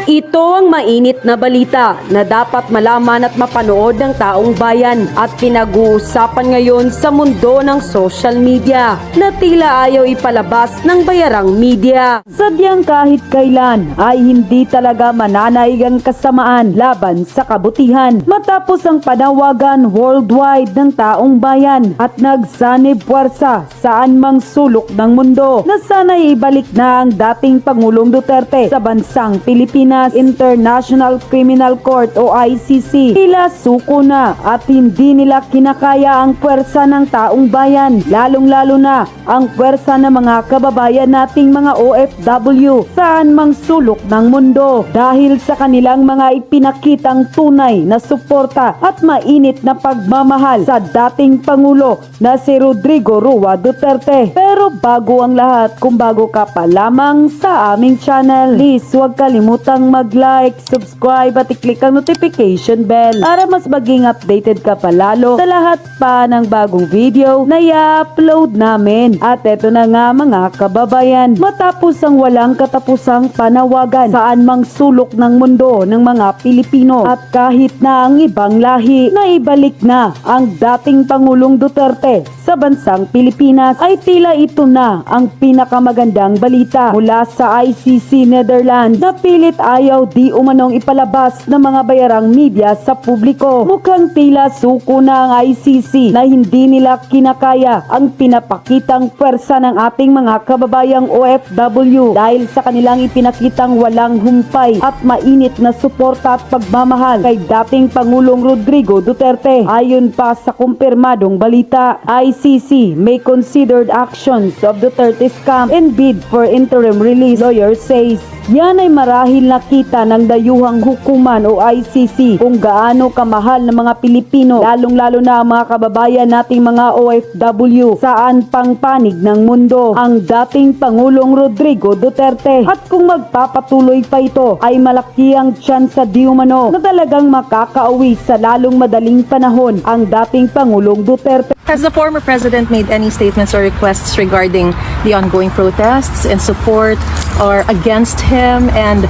Ito ang mainit na balita na dapat malaman at mapanood ng taong bayan at pinag-uusapan ngayon sa mundo ng social media na tila ayaw ipalabas ng bayarang media. Sadyang kahit kailan ay hindi talaga mananaig ang kasamaan laban sa kabutihan matapos ang panawagan worldwide ng taong bayan at nagsanib puwersa saan mang sulok ng mundo na sana'y ibalik na ang dating Pangulong Duterte sa bansang Pilipinas. International Criminal Court o ICC tila suko na at hindi nila kinakaya ang puwersa ng taong bayan, lalong-lalo na ang puwersa ng mga kababayan nating mga OFW saan mang sulok ng mundo dahil sa kanilang mga ipinakitang tunay na suporta at mainit na pagmamahal sa dating Pangulo na si Rodrigo Roa Duterte. Pero bago ang lahat, kung bago ka pa lamang sa aming channel, please huwag kalimutang mag-like, subscribe at i-click ang notification bell para mas maging updated ka palalo sa lahat pa ng bagong video na i-upload namin. At eto na nga mga kababayan, matapos ang walang katapusang panawagan saan mang sulok ng mundo ng mga Pilipino at kahit na ang ibang lahi na ibalik na ang dating Pangulong Duterte sa bansang Pilipinas, ay tila ito na ang pinakamagandang balita mula sa ICC Netherlands na pilit ayaw di umanong ipalabas ng mga bayarang media sa publiko. Mukhang tila suko na ang ICC na hindi nila kinakaya ang pinapakitang puwersa ng ating mga kababayang OFW dahil sa kanilang ipinakitang walang humpay at mainit na suporta at pagmamahal kay dating Pangulong Rodrigo Duterte. Ayon pa sa kumpirmadong balita, ICC may considered actions of Duterte's camp and bid for interim release, lawyer says. Yan ay marahil nakita ng dayuhang hukuman o ICC kung gaano kamahal ng mga Pilipino, lalong-lalo na ang mga kababayan nating mga OFW saan pang panig ng mundo ang dating Pangulong Rodrigo Duterte. At kung magpapatuloy pa ito, ay malaki ang tsansa di umano na talagang makakauwi sa lalong madaling panahon ang dating Pangulong Duterte. Has the former president made any statements or requests regarding the ongoing protests in support or against him, and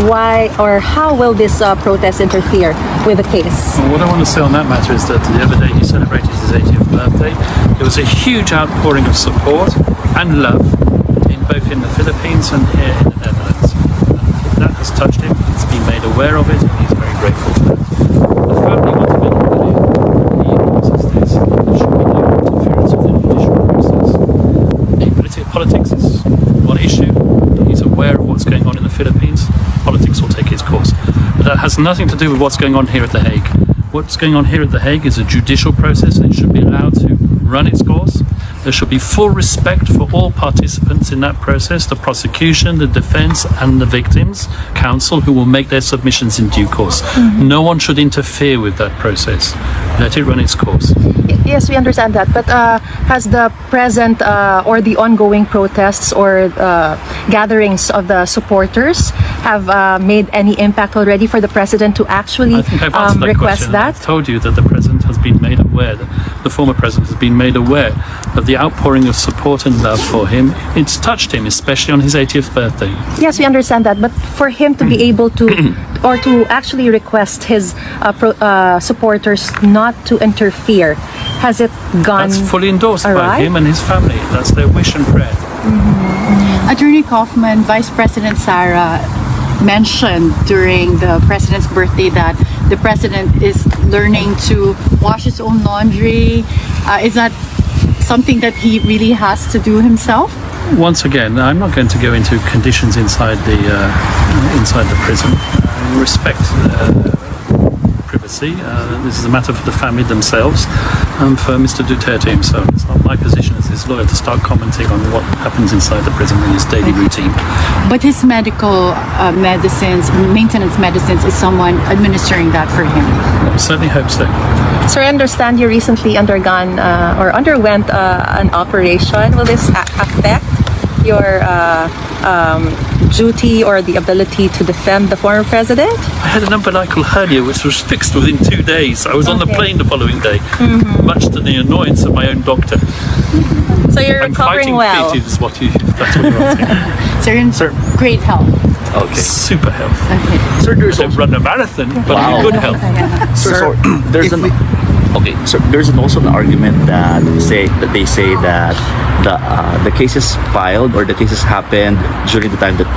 why or how will this protest interfere with the case? Well, what I want to say on that matter is that the other day he celebrated his 80th birthday. There was a huge outpouring of support and love both in the Philippines and here in the Netherlands. That has touched him. He's been made aware of it, and he's very grateful for that. The family want to build he acknowledges this. There should be no interference with the judicial process. Politics is one issue. He's aware of what's going on in the Philippines. Politics will take its course. But that has nothing to do with what's going on here at The Hague. What's going on here at The Hague is a judicial process, and it should be allowed to run its course. There should be full respect for all participants in that process, the prosecution, the defense, and the victims' counsel, who will make their submissions in due course. No one should interfere with that process. Let it run its course. Yes, we understand that, but has the present or the ongoing protests or gatherings of the supporters have made any impact already for the president to actually I think I've answered that request question. that? I've told you that the president has been made aware, that the former president has been made aware of the outpouring of support and love for him. It's touched him, especially on his 80th birthday. Yes, we understand that, but for him to be able to or to actually request his supporters not to interfere, has it gone That's fully endorsed by awry? him and his family. That's their wish and prayer. Attorney Kaufman, Vice President Sara mentioned during the president's birthday that the president is learning to wash his own laundry. Is that something that he really has to do himself? Once again, I'm not going to go into conditions inside the prison. Respect privacy. This is a matter for the family themselves and for Mr. Duterte himself. It's not my position as his lawyer to start commenting on what happens inside the prison in his daily routine. But his medical medicines, maintenance medicines, is someone administering that for him? I certainly hope so. Sir, I understand you recently undergone or underwent an operation. Will this affect your duty or the ability to defend the former president? I had an umbilical hernia which was fixed within 2 days. I was on the Okay. plane the following day, much to the annoyance of my own doctor. So you're I'm recovering fighting well. fit is what you, if that's what you're asking. So you're in Sir. great health. Okay. Super health. Sir, there's Don't run a marathon, but Wow. in good health. Sir, there's if an okay. So there's also an argument that they say that the cases filed or the cases happened during the time that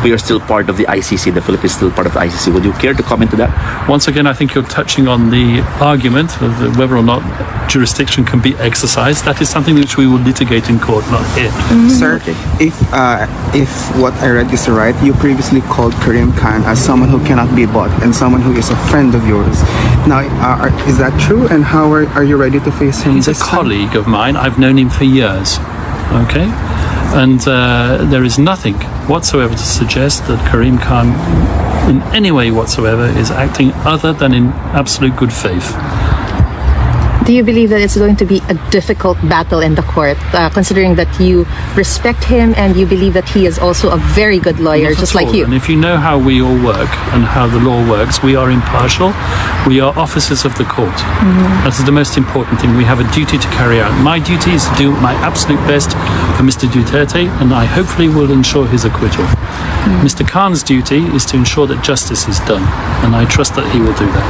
we are still part of the ICC. The Philippines is still part of the ICC. Would you care to comment to that? Once again, I think you're touching on the argument of whether or not jurisdiction can be exercised. That is something which we will litigate in court, not here. Sir, if what I read is right, you previously called Karim Khan as someone who cannot be bought and someone who is a friend of yours. Now, is that true? And how are you ready to face him He's a this time? colleague of mine. I've known him for years. Okay? And there is nothing whatsoever to suggest that Karim Khan, in any way whatsoever, is acting other than in absolute good faith. Do you believe that it's going to be a difficult battle in the court, considering that you respect him and you believe that he is also a very good lawyer, Not just at like all. you? And if you know how we all work and how the law works, we are impartial. We are officers of the court. That is the most important thing. We have a duty to carry out. My duty is to do my absolute best for Mr. Duterte, and I hopefully will ensure his acquittal. Mr. Khan's duty is to ensure that justice is done, and I trust that he will do that.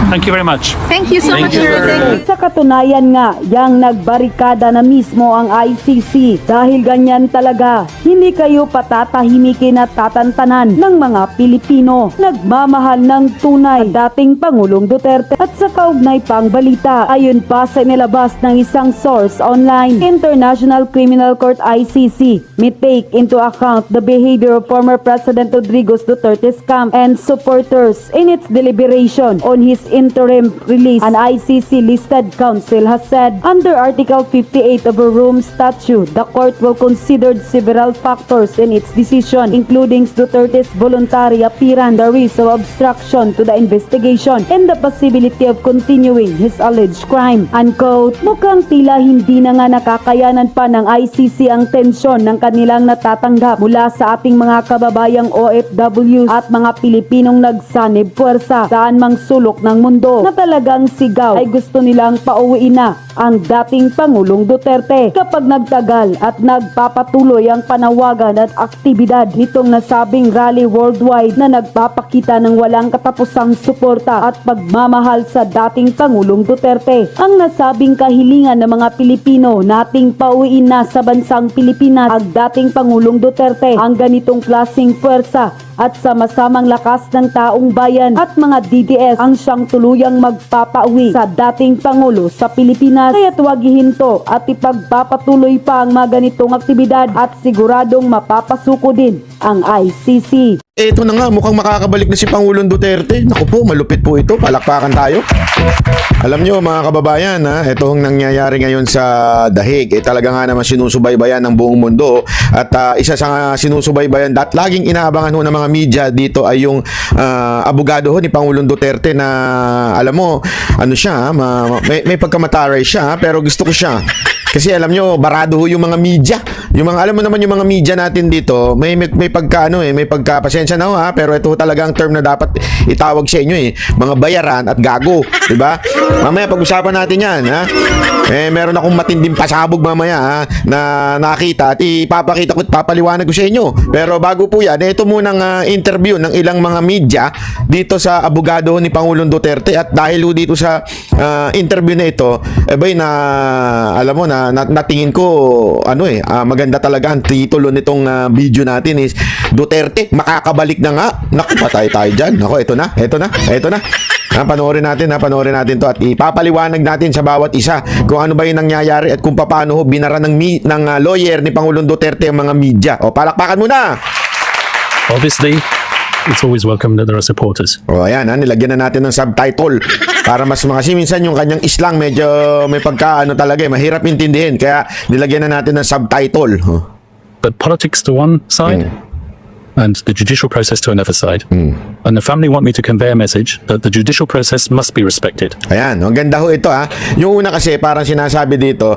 Thank you very much. Thank you so Thank much, you, sir. sir. Thank you. Sa katunayan nga, yang nagbarikada na mismo ang ICC dahil ganyan talaga. Hindi kayo patatahimikin at tatantanan ng mga Pilipino. Nagmamahal ng tunay ang dating Pangulong Duterte. At sa kaugnay pang balita, ayon pa sa inilabas ng isang source online, International Criminal Court ICC may take into account the behavior of former President Rodrigo Duterte's camp and supporters in its deliberation on his interim release. An ICC-listed council has said under Article 58 of the Rome Statute, the court will consider several factors in its decision, including Duterte's voluntary appearance, the risk of obstruction to the investigation, and the possibility of continuing his alleged crime. Unquote. Mukhang tila hindi na nga nakakayanan pa ng ICC ang tensyon ng kanilang natatanggap mula sa ating mga kababayang OFW at mga Pilipinong nagsanib puwersa saan mang sulok ng mundo na talagang sigaw ay gusto nilang pauwiin na ang dating Pangulong Duterte kapag nagtagal at nagpapatuloy ang panawagan at aktibidad nitong nasabing rally worldwide na nagpapakita ng walang katapusang suporta at pagmamahal sa dating Pangulong Duterte. Ang nasabing kahilingan ng mga Pilipino nating pauwiin na sa bansang Pilipinas ang dating Pangulong Duterte, ang ganitong klaseng puwersa at sama-samang lakas ng taong bayan at mga DDS ang siyang tuluyang magpapauwi sa dating Pangulo sa Pilipinas. Kaya't huwag ihinto at ipagpapatuloy pa ang mga ganitong aktibidad at siguradong mapapasuko din ang ICC. Ito na nga, mukhang makakabalik na si Pangulong Duterte. Naku po, malupit po ito. Palakpakan tayo. Alam nyo mga kababayan, itong nangyayari ngayon sa Dahig, talaga nga naman sinusubaybayan ng buong mundo. At isa sa sinusubaybayan at laging inaabangan ho ng mga media dito ay yung abogado ho ni Pangulong Duterte na alam mo, ano siya, may pagkamataray siya, pero gusto ko siya. Kasi alam nyo, barado ho yung mga media. Yung mga, alam mo naman yung mga media natin dito, may pagka may pagka pasensya na ho pero ito talaga ang term na dapat itawag sa inyo mga bayaran at gago, di ba? Mamaya pag-usapan natin 'yan, meron akong matinding pasabog mamaya na nakita at ipapakita ko at papaliwanag ko sa inyo. Pero bago po 'yan, ito munang interview ng ilang mga media dito sa abogado ni Pangulong Duterte at dahil ho dito sa interview na ito, na alam mo na natingin ko maganda talaga ang titulo nitong video natin is Duterte makakabalik na nga. Naku, patay tayo dyan. Naku, ito na. Panoorin natin to at ipapaliwanag natin sa bawat isa kung ano ba yung nangyayari at kung paano binara ng lawyer ni Pangulong Duterte ang mga media. O, palakpakan muna! Obviously, it's always welcome that there are supporters. O, ayan, nilagyan na natin ng subtitle para mas kasi minsan yung kanyang islang medyo may pagka talaga mahirap intindihin kaya nilagyan na natin ng subtitle. But politics to one side and the judicial process to another side. And the family want me to convey a message that the judicial process must be respected. Ayan, ang ganda ho ito Yung una kasi parang sinasabi dito,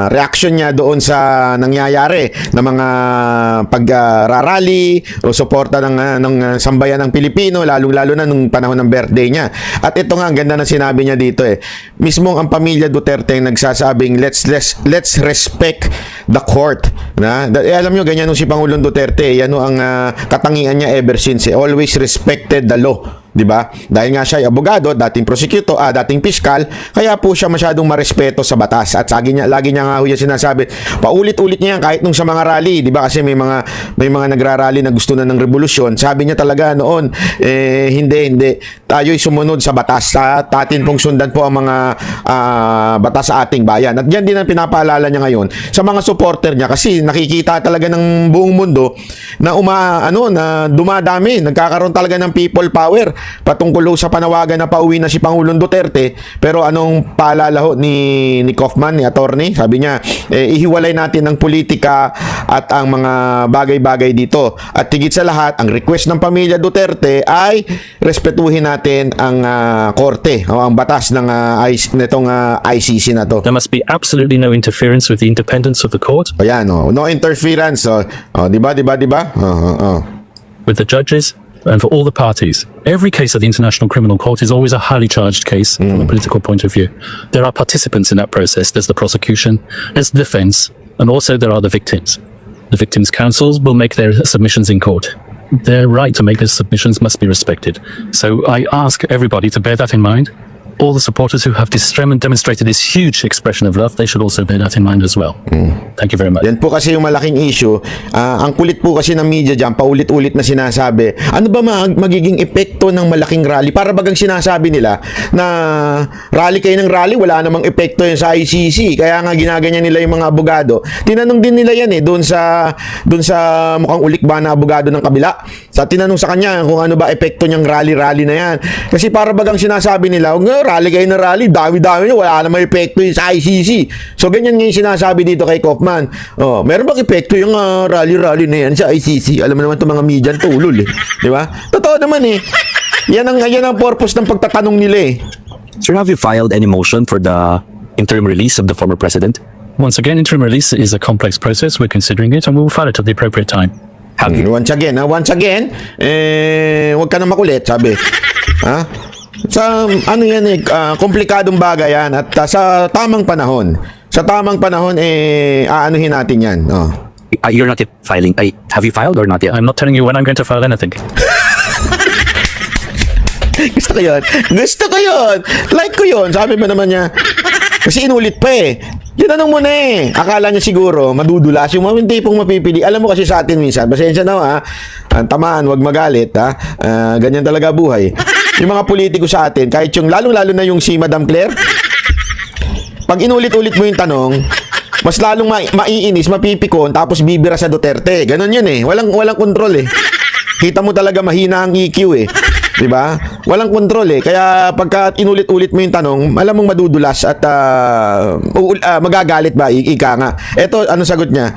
reaction niya doon sa nangyayari na mga pagrarally o suporta ng sambayan ng Pilipino, lalong-lalo na nung panahon ng birthday niya. At ito nga, ang ganda na sinabi niya dito mismo ang pamilya Duterte ang nagsasabing let's respect the court. Alam niyo ganyan nung si Pangulong Duterte, yan ang katangian niya ever since. Always respected the law. 'Di ba? Dahil nga siya ay abogado, dating prosecutor, dating piskal, kaya po siya masyadong marespeto sa batas. At lagi niya nga ho yan sinasabi, paulit-ulit niya yan kahit nung sa mga rally, 'di ba? Kasi may mga nagrarally na gusto na ng revolusyon. Sabi niya talaga noon, hindi. Tayo'y sumunod sa batas. Atin pong sundan po ang mga batas sa ating bayan. At yan din ang pinapaalala niya ngayon sa mga supporter niya kasi nakikita talaga ng buong mundo na na dumadami, nagkakaroon talaga ng people power patungkol sa panawagan na pauwi na si Pangulong Duterte. Pero anong paalala ho ni Kaufman, ni attorney? Sabi niya, ihiwalay natin ang politika at ang mga bagay-bagay dito. At higit sa lahat, ang request ng pamilya Duterte ay respetuhin natin ang korte o ang batas ng ICC na to. There must be absolutely no interference with the independence of the court, Ayan, no interference. Di ba? with the judges, and for all the parties. Every case at the International Criminal Court is always a highly charged case from a political point of view. There are participants in that process. There's the prosecution, there's the defense, and also there are the victims. The victims' counsels will make their submissions in court. Their right to make those submissions must be respected. So I ask everybody to bear that in mind. All the supporters who have demonstrated this huge expression of love, they should also bear that in mind as well. Thank you very much. Yan po kasi yung malaking issue. Ang kulit po kasi ng media dyan, paulit-ulit na sinasabi, ano ba magiging epekto ng malaking rally? Para bagang sinasabi nila na rally kayo ng rally, wala namang epekto yun sa ICC. Kaya nga ginaganyan nila yung mga abogado. Tinanong din nila yan doon sa mukhang ulik ba na abogado ng kabila. Tinanong sa kanya kung ano ba epekto niyang rally-rally na yan. Kasi para bagang sinasabi nila, rally kayo ng rally, dami-dami nyo, wala namang epekto yun sa ICC. So ganyan nga yung sinasabi dito kay Kaufman. Meron bang epekto yung rally-rally na yan sa ICC? Alam mo naman itong mga media tulol di ba? Totoo naman Yan ang purpose ng pagtatanong nila Sir, have you filed any motion for the interim release of the former president? Once again, interim release is a complex process. We're considering it and we will file it at the appropriate time. Have you? Once again, huwag ka na makulit, sabi. Sa komplikadong bagay yan at sa tamang panahon. Sa tamang panahon, aanuhin natin yan. You're not yet filing. Have you filed or not yet? I'm not telling you when I'm going to file anything. Gusto ko yun. Like ko yun. Sabi ba naman niya. Kasi inulit pa Tinanong mo na Akala niya siguro, madudulas yung mga hindi pong mapipili. Alam mo kasi sa atin minsan, pasensya na tamaan, wag magalit ganyan talaga buhay. Yung mga politiko sa atin, kahit yung lalong-lalo na yung si Madam Claire, pag inulit-ulit mo yung tanong, mas lalong maiinis, mapipikon, tapos bibira sa Duterte. Ganon yun Walang kontrol Kita mo talaga mahina ang EQ Diba? Walang kontrol Kaya pagka inulit-ulit mo yung tanong, alam mong madudulas at magagalit ba? Ika nga. Eto, ano sagot niya?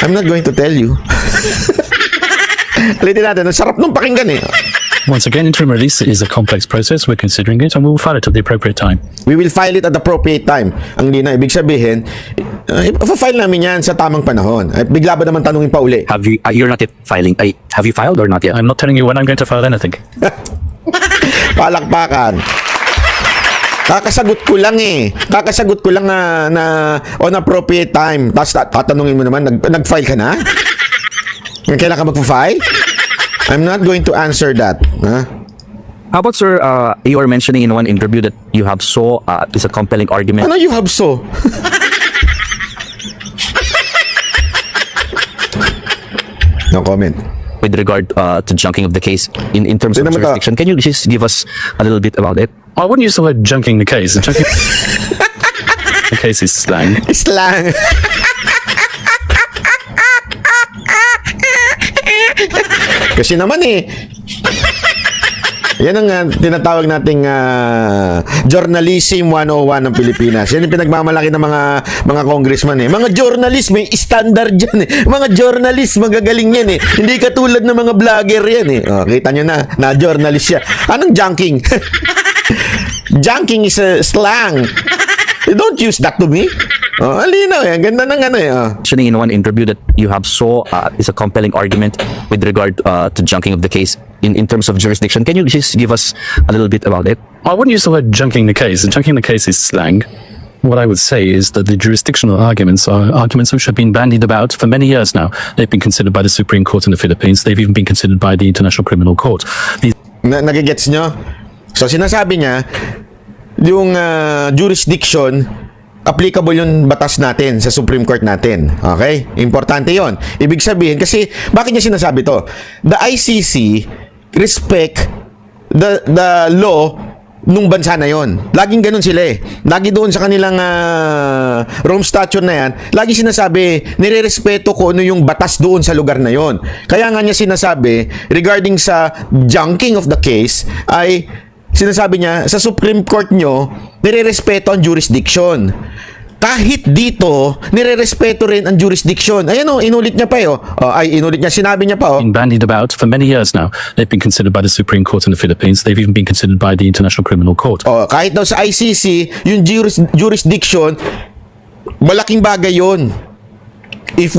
I'm not going to tell you. Ulitin natin. Ang sarap nung pakinggan Once again, interim release is a complex process. We're considering it and we will file it at the appropriate time. We will file it at the appropriate time. Ang di na ibig sabihin, file namin yan sa tamang panahon. Bigla ba naman tanungin pa uli? Have you? You're not yet filing. Have you filed or not yet? I'm not telling you when I'm going to file anything. Palakpakan. Kakasagot ko lang na on appropriate time. Tapos tatanungin mo naman, nag-file ka na? Kailan ka mag-file? I'm not going to answer that. How about, sir, you were mentioning in one interview that you have saw is a compelling argument. Ano you have so? No comment. With regard to junking of the case in terms of jurisdiction. Can you just give us a little bit about it? I wouldn't use the word junking the case. The case is slang. Slang. Kasi naman yan ang tinatawag nating journalism 101 ng Pilipinas. Yan yung pinagmamalaki ng mga congressman Mga journalist, may standard dyan Mga journalist, magagaling yan Hindi katulad ng mga vlogger yan kita nyo na journalist siya. Anong junking? Junking is a slang. Don't use that to me. Alinaw Ang ganda ng Mentioning in one interview that you have saw is a compelling argument with regard to junking of the case in terms of jurisdiction. Can you just give us a little bit about it? I wouldn't use the word junking the case. Junking the case is slang. What I would say is that the jurisdictional arguments are arguments which have been bandied about for many years now. They've been considered by the Supreme Court in the Philippines. They've even been considered by the International Criminal Court. These Nagigets nyo? So sinasabi niya, yung jurisdiction, applicable yung batas natin sa Supreme Court natin. Okay? Importante yon. Ibig sabihin, kasi bakit niya sinasabi to? The ICC respect the law nung bansa na yon. Laging ganun sila eh. Lagi doon sa kanilang Rome Statute na yan, lagi sinasabi, nirerespeto ko ano yung batas doon sa lugar na yon. Kaya nga niya sinasabi, regarding sa junking of the case, ay sinasabi niya, sa Supreme Court nyo, nirerespeto ang jurisdiction. Kahit dito, nirerespeto rin ang jurisdiction. Ayan o, inulit niya pa inulit niya, sinabi niya pa been bandied about for many years now. They've been considered by the Supreme Court in the Philippines. They've even been considered by the International Criminal Court. Kahit daw sa ICC, yung jurisdiction, malaking bagay yon. If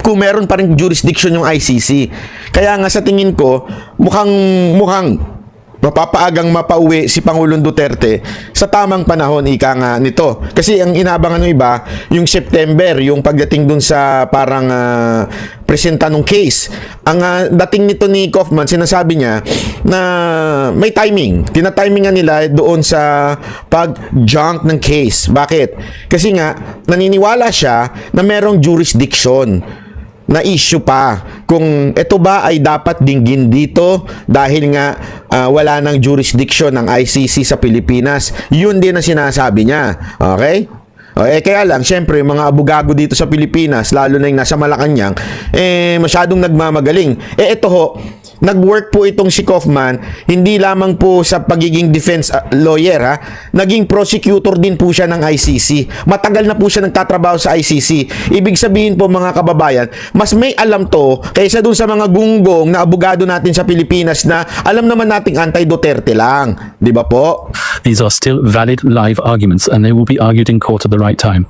kung meron pa rin jurisdiction yung ICC. Kaya nga sa tingin ko, mukhang mapapaagang mapauwi si Pangulong Duterte sa tamang panahon, ika nga nito. Kasi ang inabangan ng iba, yung September, yung pagdating dun sa parang presenta ng case. Ang dating nito ni Kaufman, sinasabi niya na may timing. Tinatimingan nila doon sa pag-junk ng case. Bakit? Kasi nga, naniniwala siya na merong jurisdiction na issue pa kung ito ba ay dapat dinggin dito dahil nga wala nang jurisdiction ng ICC sa Pilipinas. Yun din ang sinasabi niya. Okay? Kaya lang, syempre, yung mga abogado dito sa Pilipinas, lalo na yung nasa Malacanang, masyadong nagmamagaling. Ito ho, nag-work po itong si Kaufman, hindi lamang po sa pagiging defense lawyer, naging prosecutor din po siya ng ICC. Matagal na po siya nagtatrabaho sa ICC. Ibig sabihin po, mga kababayan, mas may alam to kaysa dun sa mga gunggong na abogado natin sa Pilipinas na alam naman nating anti-Duterte lang. Di ba po? These are still valid live arguments and they will be argued in court at the right time.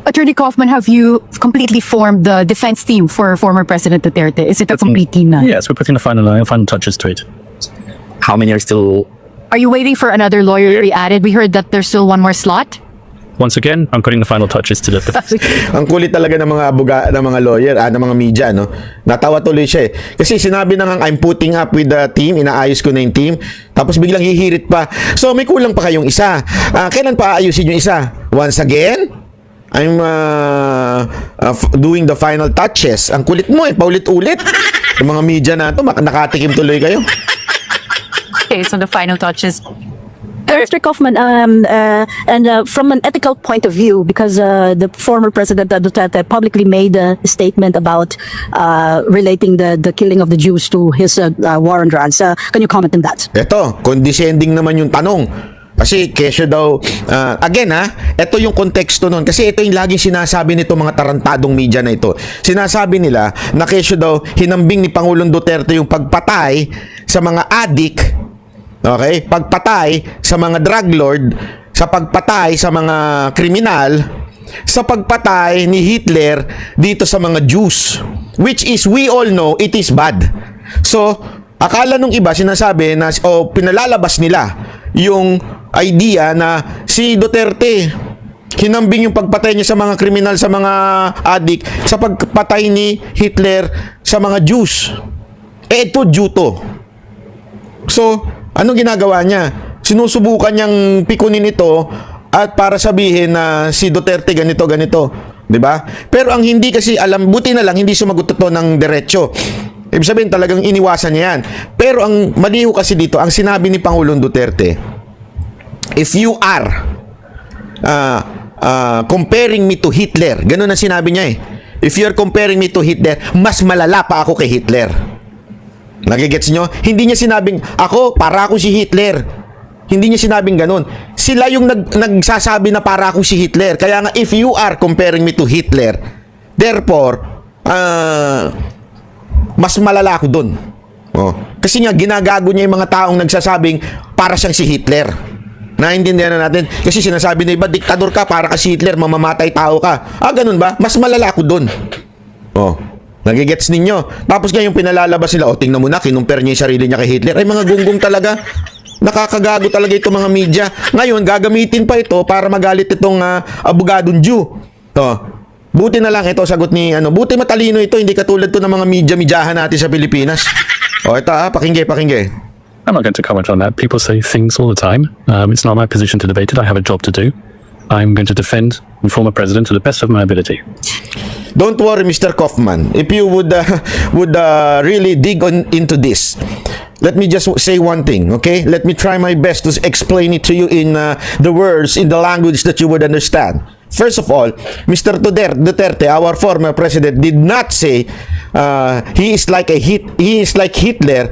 Attorney Kaufman, have you completely formed the defense team for former President Duterte? Is it a complete team now? Yes, we're putting the final touches to it. How many are still? Are you waiting for another lawyer to be added? We heard that there's still one more slot. Once again, I'm putting the final touches to the Ang kulit talaga ng mga ng mga lawyer, ng mga media, no? Natawa tuloy siya eh. Kasi sinabi na nga, I'm putting up with the team, inaayos ko na yung team, tapos biglang hihirit pa. So may kulang pa kayong isa. Kailan pa aayusin yung isa? Once again, I'm doing the final touches. Ang kulit mo eh, paulit-ulit. Yung mga media na to, nakatikim tuloy kayo. Okay, so the final touches. Mr. Kaufman, from an ethical point of view, because the former President Duterte publicly made a statement about relating the killing of the Jews to his war on drugs. Can you comment on that? Eto, condescending naman yung tanong. Kasi kesyo daw, again ito yung konteksto nun. Kasi ito yung laging sinasabi nito mga tarantadong media na ito. Sinasabi nila na kesyo daw hinambing ni Pangulong Duterte yung pagpatay sa mga adik, okay? Pagpatay sa mga drug lord, sa pagpatay sa mga kriminal, sa pagpatay ni Hitler dito sa mga Jews. Which is, we all know, it is bad. So, akala nung iba sinasabi na, pinalalabas nila yung idea na si Duterte hinambing yung pagpatay niya sa mga kriminal, sa mga adik, sa pagpatay ni Hitler sa mga Jews. Ito juto. So, ano ginagawa niya? Sinusubukan niyang pikunin ito at para sabihin na si Duterte ganito, 'di ba? Pero ang hindi kasi alam, buti na lang hindi sumagot ito ng diretso. Ibig sabihin talagang iniwasan niya yan. Pero ang maliho kasi dito, ang sinabi ni Pangulong Duterte, if you are comparing me to Hitler, ganun ang sinabi niya eh. If you are comparing me to Hitler, mas malala pa ako kay Hitler. Nagigets nyo? Hindi niya sinabing, ako, para ako si Hitler. Hindi niya sinabing ganun. Sila yung nagsasabi na para ako si Hitler. Kaya nga, if you are comparing me to Hitler, therefore, mas malala ako dun. Kasi nga, ginagago niya yung mga taong nagsasabing para siyang si Hitler. Naintindihan na natin. Kasi sinasabi na iba, diktador ka, para ka si Hitler, mamamatay tao ka. Ganun ba? Mas malala ako dun. Nagigets ninyo. Tapos nga yung pinalalabas sila, tingnan mo na, kinumpare niya yung sarili niya kay Hitler. Ay, mga gunggong talaga. Nakakagago talaga itong mga media. Ngayon, gagamitin pa ito para magalit itong abogadong Jew. To. Buti na lang ito sagot ni buti matalino ito, hindi katulad to ng mga media-midyahan natin sa Pilipinas. Ito pakingge. I'm not going to comment on that. People say things all the time. It's not my position to debate it. I have a job to do. I'm going to defend the former president to the best of my ability. Don't worry, Mr. Kaufman. If you would really dig into this, let me just say one thing, okay? Let me try my best to explain it to you in the words, in the language that you would understand. First of all, Mr. Duterte, our former president, did not say he is like Hitler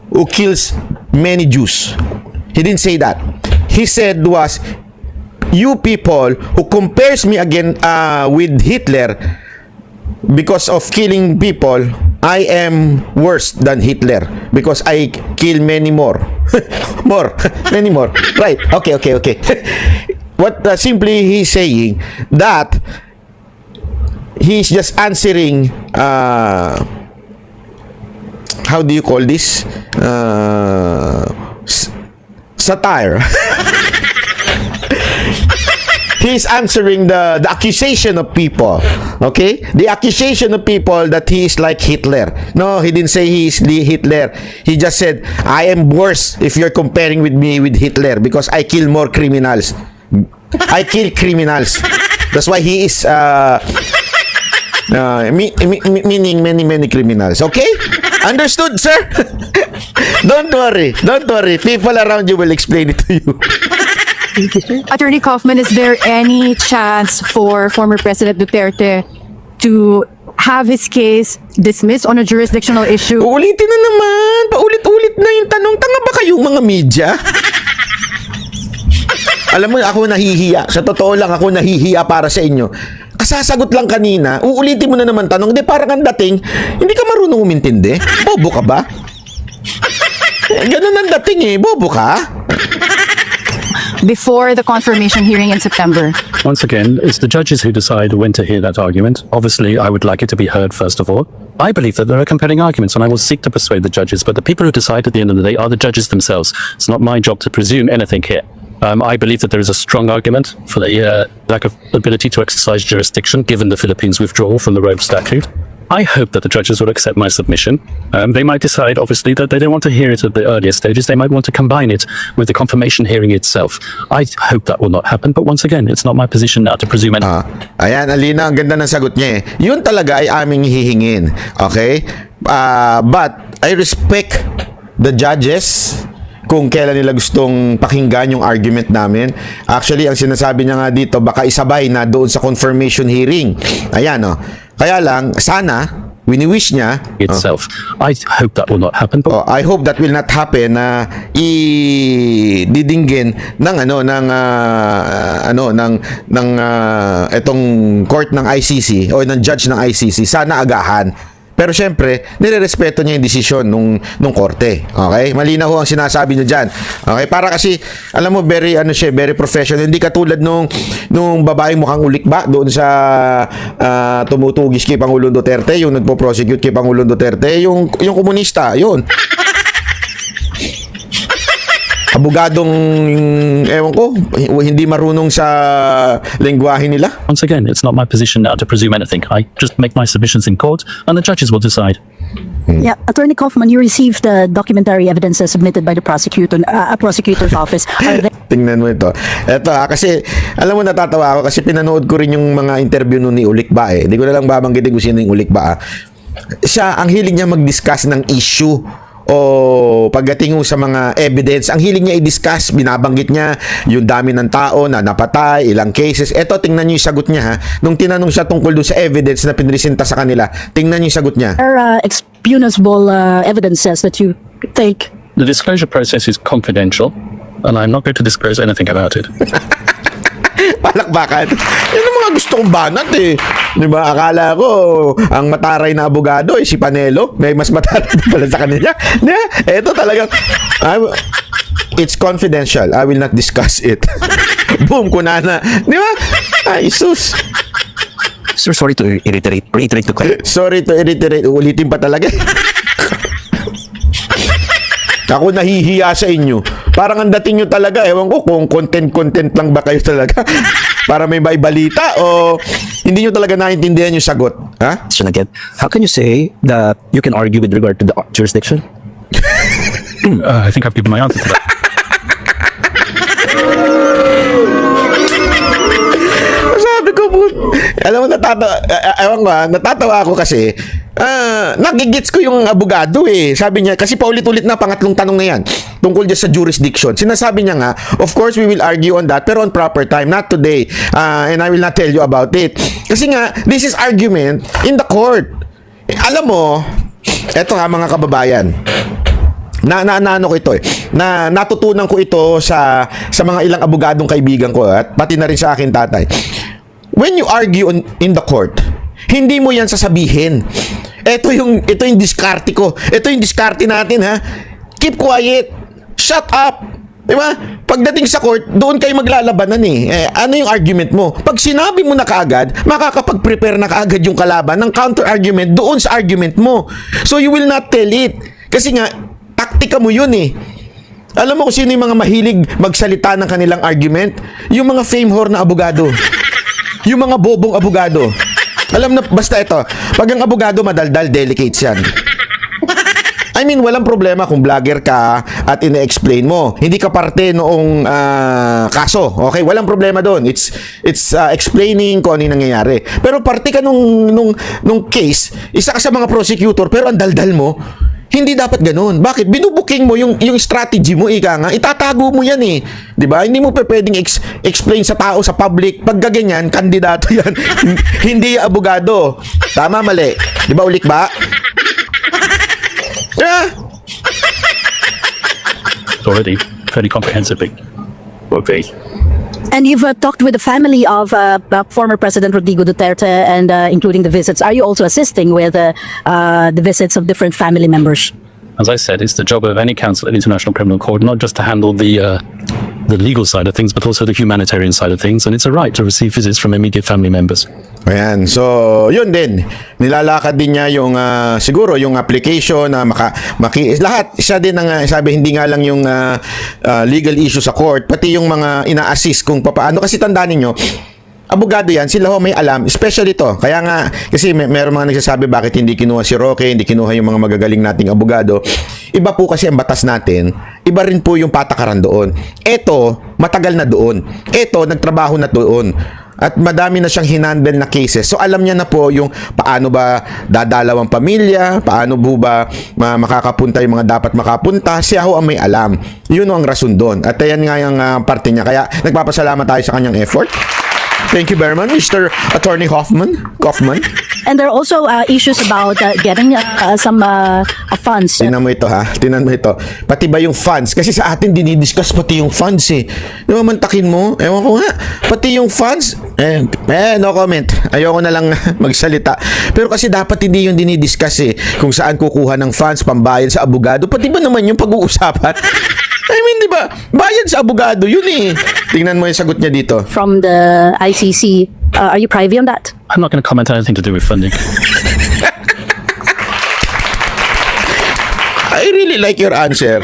who kills many Jews. He didn't say that. He said was, you people who compares me again with Hitler because of killing people, I am worse than Hitler because I kill many more. Many more. Right. Okay. What simply he's saying that he's just answering how do you call this? Satire. He's answering the accusation of people. Okay? The accusation of people that he is like Hitler. No, he didn't say he is the Hitler. He just said, I am worse if you're comparing with me with Hitler because I kill more criminals. I kill criminals. That's why he is meaning many criminals. Okay? Understood, sir? Don't worry. People around you will explain it to you. Attorney Kaufman, is there any chance for former President Duterte to have his case dismissed on a jurisdictional issue? Uulitin na naman. Paulit-ulit na yung tanong. Tanga ba kayong mga media? Alam mo, ako nahihiya. Sa totoo lang, ako nahihiya para sa inyo. Kasasagot lang kanina, uulitin mo na naman tanong. Hindi, parang ang dating, hindi ka marunong umintindi. Bobo ka ba? Ganun ang dating bobo ka? Before the confirmation hearing in September. Once again, it's the judges who decide when to hear that argument. Obviously, I would like it to be heard first of all. I believe that there are compelling arguments, and I will seek to persuade the judges, but the people who decide at the end of the day are the judges themselves. It's not my job to presume anything here. I believe that there is a strong argument for the lack of ability to exercise jurisdiction given the Philippines' withdrawal from the Rome Statute. I hope that the judges will accept my submission. They might decide, obviously, that they don't want to hear it at the earlier stages. They might want to combine it with the confirmation hearing itself. I hope that will not happen, but once again, it's not my position now to presume anything. Ayan, Alina, ang ganda ng sagot niya Yun talaga ay aming hihingin. Okay? But I respect the judges kung kailan nila gustong pakinggan yung argument namin. Actually, ang sinasabi niya nga dito, baka isabay na doon sa confirmation hearing. Ayan, Kaya lang, sana, wini-wish niya Itself. I hope that will not happen, but I hope that will not happen na ididinggin ng etong court ng ICC o ng judge ng ICC. Sana agahan. Pero syempre, nirerespeto niya yung desisyon nung korte. Okay? Malinaw ho ang sinasabi niya dyan. Okay? Para kasi, alam mo, very professional. Hindi katulad nung babaeng mukhang ulikba doon sa tumutugis kay Pangulong Duterte, yung nagpo-prosecute kay Pangulong Duterte, yung komunista, yun. Abogadong, ewan ko, hindi marunong sa lengguwahe nila. once again, it's not my position now to presume anything. I just make my submissions in court, and the judges will decide. Yeah, Attorney Kaufman, you received the documentary evidence submitted by the prosecutor's office. Tingnan mo ito. Ito kasi, alam mo, natatawa ako kasi pinanood ko rin yung mga interview nun ni Ulikba Hindi ko na lang babanggitin kung sino yung Ulikba Siya, ang hilig niya mag-discuss ng issue o pagdating sa mga evidence, ang hiling niya i-discuss, binabanggit niya yung dami ng tao na napatay, ilang cases. Eto, tingnan niyo yung sagot niya nung tinanong siya tungkol doon sa evidence na pinresenta sa kanila. Tingnan niyo yung sagot niya. Expunable evidences that you take. The disclosure process is confidential, and I'm not going to disclose anything about it. Palakbakan. Yan ang mga gusto kong banat Di ba? Akala ko, ang mataray na abogado si Panelo. May mas mataray pala sa kanila. Ito talagang, it's confidential. I will not discuss it. Boom, kunana. Di ba? Ay, sus. Sir, sorry to reiterate the question. Sorry to reiterate. Ulitin pa talaga. Ako nahihiya sa inyo. Parang ang dating nyo talaga, ewan ko kung content lang ba kayo talaga para may balita o hindi nyo talaga naintindihan yung sagot. Ha? Question again. How can you say that you can argue with regard to the jurisdiction? I think I've given my answer to that. Sabi ko po, alam mo, natatawa ako kasi, nagigits ko yung abogado eh. Sabi niya, kasi paulit-ulit na pangatlong tanong na yan, tungkol dyan sa jurisdiction. Sinasabi niya nga, of course we will argue on that, pero on proper time, not today. And I will not tell you about it. Kasi nga, this is argument in the court. Alam mo, eto nga mga kababayan, naano ko ito eh. Natutunan ko ito sa mga ilang abogadong kaibigan ko at pati na rin sa akin tatay. When you argue in the court, hindi mo yan sasabihin. Ito yung diskarte ko. Ito yung diskarte natin ha. Keep quiet. Shut up. Di ba? Pagdating sa court, doon kayo maglalabanan eh. Ano yung argument mo? Pag sinabi mo na kaagad, makakapag-prepare na kaagad yung kalaban ng counter-argument doon sa argument mo. So you will not tell it. Kasi nga, taktika mo yun eh. Alam mo kung sino yung mga mahilig magsalita ng kanilang argument? Yung mga fame whore na abogado. Yung mga bobong abogado. Alam na, basta ito, pag ang abogado madaldal, delicates yan. I mean, walang problema kung vlogger ka at ine-explain mo. Hindi ka parte noong kaso. Okay? Walang problema doon. It's explaining kung ano yung nangyayari. Pero parte ka nung case, isa ka sa mga prosecutor, pero ang daldal mo, hindi dapat ganoon. Bakit? Binubuking mo yung strategy mo, ika nga. Itatago mo yan eh. 'Di ba? Hindi mo pwedeng explain sa tao, sa public. Pag gaganyan, kandidato yan. Hindi abogado. Tama, mali. 'Di ba? Ulit ba? Yeah. It's already fairly comprehensively. Okay. And you've talked with the family of former President Rodrigo Duterte and including the visits. Are you also assisting with the visits of different family members? As I said, it's the job of any counsel at the International Criminal Court not just to handle the legal side of things, but also the humanitarian side of things. And it's a right to receive visits from immediate family members. Ayan. So, yun din. Nilalakad din niya yung siguro yung application na lahat siya din ang sabi hindi nga lang yung legal issue sa court, pati yung mga ina-assist kung paano kasi tandaan niyo, abogado yan, sila ho may alam, especially to. Kaya nga, kasi meron mga nagsasabi bakit hindi kinuha si Roque, hindi kinuha yung mga magagaling nating abogado. Iba po kasi ang batas natin, iba rin po yung patakaran doon. Eto, matagal na doon. Eto, nagtrabaho na doon. At madami na siyang hinandle na cases. So alam niya na po yung paano ba dadalaw ang pamilya, paano po ba makakapunta yung mga dapat makapunta. Siya ho ang may alam. Yun ang rason doon. At ayan nga yung parte niya. Kaya nagpapasalamat tayo sa kanyang effort. Thank you very much, Mr. Attorney Kaufman. And there are also issues about getting some funds. Tinan mo ito ha. Tinan mo ito. Pati ba yung funds? Kasi sa atin dinidiscuss pati yung funds eh. Di ba mantakin mo? Ewan ko nga. Pati yung funds? No comment. Ayoko na lang magsalita. Pero kasi dapat hindi yung dinidiscuss eh. Kung saan kukuha ng funds, pambayad sa abogado. Pati ba naman yung pag-uusapan? I mean, di ba? Bayad sa abogado, yun eh. Tingnan mo yung sagot niya dito. From the ICC, are you privy on that? I'm not going to comment on anything to do with funding. I really like your answer.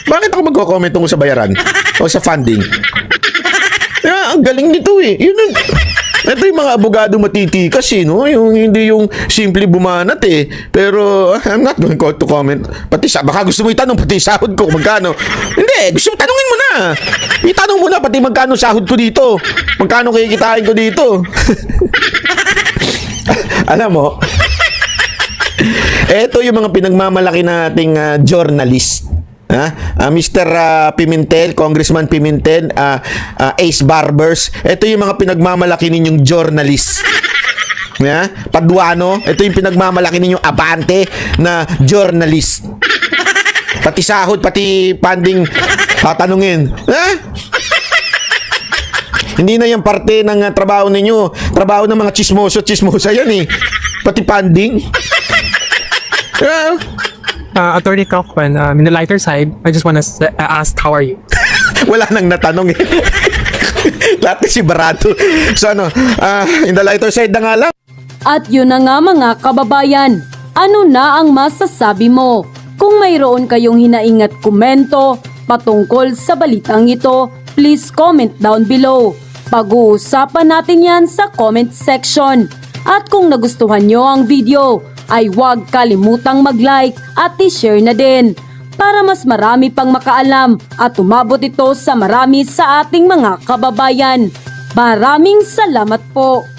Bakit ako magko-comment tungkol sa bayaran? O sa funding? Yeah, ang galing nito eh. Ito yung mga abogado matitikas eh, no? Hindi yung simple bumanat eh. Pero I'm not going to comment. Baka gusto mo itanong pati sahod ko magkano. Hindi, gusto mo tanungin mo na. Itanong mo na pati magkano sahod ko dito. Magkano kikitain ko dito. Alam mo, eto yung mga pinagmamalaki nating journalist. Mr. Pimentel, Congressman Pimentel, Ace Barbers, ito yung mga pinagmamalaki ninyong journalist. Paduano, ito yung pinagmamalaki ninyong abante na journalist. Pati sahod, pati funding, tatanungin. Hindi na yan parte ng trabaho ninyo. Trabaho ng mga chismosa yan eh. Pati funding. Attorney Kaufman, in the lighter side, I just want to ask, how are you? Wala nang natanong eh. Lahat si Barato. So in the lighter side na nga lang. At yun na nga mga kababayan, ano na ang masasabi mo? Kung mayroon kayong hinaingat komento, patungkol sa balitang ito? Please comment down below. Pag-uusapan natin yan sa comment section. At kung nagustuhan nyo ang video, ay huwag kalimutang mag-like at i-share na din para mas marami pang makaalam at umabot ito sa marami sa ating mga kababayan. Maraming salamat po!